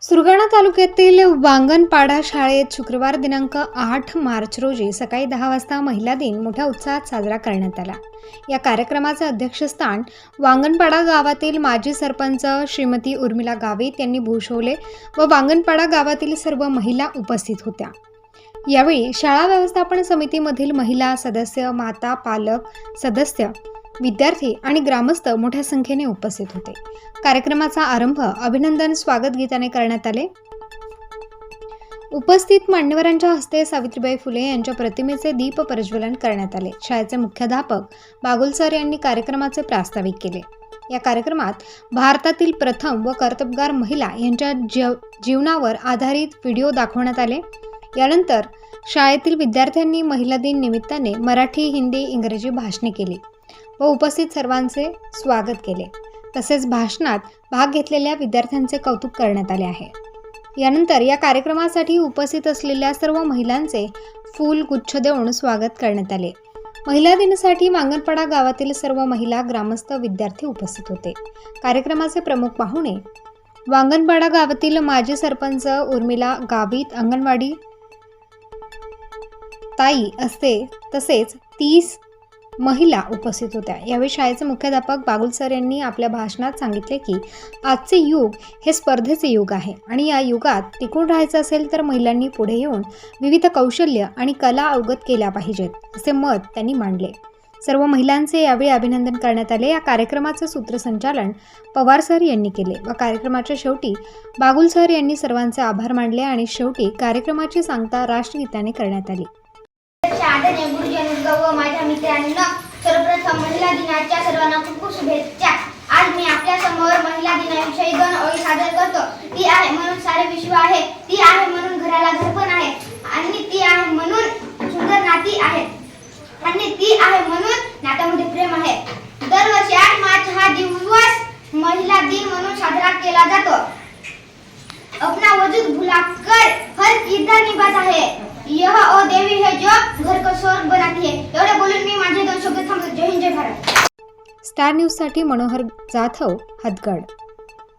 सुरगाणा तालुक्यातील वांगणपाडा शाळेत शुक्रवार दिनांक 8 मार्च रोजी सकाळी 10 वाजता महिला दिन मोठ्या उत्साहात साजरा करण्यात आला। या कार्यक्रमाचे अध्यक्षस्थान वांगणपाडा गावातील माजी सरपंच श्रीमती उर्मिला गावित यांनी भूषवले व वांगणपाडा गावातील सर्व महिला उपस्थित होत्या। यावेळी शाळा व्यवस्थापन समितीमधील महिला सदस्य, माता, पालक, सदस्य, विद्यार्थी आणि ग्रामस्थ मोठ्या संख्येने उपस्थित होते। कार्यक्रमाचा आरंभ अभिनंदन स्वागत गीताने करण्यात आले। उपस्थित मान्यवरांच्या हस्ते सावित्रीबाई फुले यांच्या प्रतिमेचे दीप प्रज्वलन करण्यात आले। शाळेचे मुख्याध्यापक बागुल सर यांनी कार्यक्रमाचे प्रास्ताविक केले। या कार्यक्रमात भारतातील प्रथम व कर्तबगार महिला यांच्या जीवनावर आधारित व्हिडिओ दाखवण्यात आले। यानंतर शाळेतील विद्यार्थ्यांनी महिला दिन निमित्ताने मराठी, हिंदी, इंग्रजी भाषणे केली व उपस्थित सर्वांचे स्वागत केले। तसेच भाषणात भाग घेतलेल्या विद्यार्थ्यांचे कौतुक करण्यात आले आहे। यानंतर या कार्यक्रमासाठी उपस्थित असलेल्या सर्व महिलांचे फूल गुच्छ देऊन स्वागत करण्यात आले। महिला दिनासाठी वांगणपाडा गावातील सर्व महिला, ग्रामस्थ, विद्यार्थी उपस्थित होते। कार्यक्रमाचे प्रमुख पाहुणे वांगणपाडा गावातील माजी सरपंच उर्मिला गावित, अंगणवाडी ताई असते, तसेच 30 महिला उपस्थित होत्या। यावेळी शाळेचे मुख्याध्यापक बागुल सर यांनी आपल्या भाषणात सांगितले की आजचे युग हे स्पर्धेचे युग आहे आणि या युगात टिकून राहायचं असेल तर महिलांनी पुढे येऊन विविध कौशल्य आणि कला अवगत केल्या पाहिजेत, असे मत त्यांनी मांडले। सर्व महिलांचे यावेळी अभिनंदन करण्यात आले। या कार्यक्रमाचे सूत्रसंचालन पवार सर यांनी केले व कार्यक्रमाच्या शेवटी बागुल सर यांनी सर्वांचे आभार मानले आणि शेवटी कार्यक्रमाची सांगता राष्ट्रगीताने करण्यात आली। आदरणीय गुरुजन व माझ्या मित्रांनो, सर्वप्रथम महिला दिनाच्या सर्वांना खूप खूप शुभेच्छा। आज मी आपल्या समोर महिला दिनाविषयी 2 ओळी सादर करतो। ती आहे म्हणून सारे विश्व आहे, ती आहे म्हणून घराला घरपण आहे, आणि ती आहे म्हणून सुंदर नाती आहेत, आणि ती आहे म्हणून नात्यामध्ये प्रेम आहे। दरवर्षी 8 मार्च हा दिवस महिला दिन म्हणून साजरा केला जातो। अपना वजूद भुलाकर हर किरदार निभाता है, यह ओ देवी है जो घर को स्वर्ग बनाती है। एवढे बोलून मी माझे 2 शब्द थांबवतो। जय हिंद, जय भारत। स्टार न्यूज साठी मनोहर जाधव, हदगड।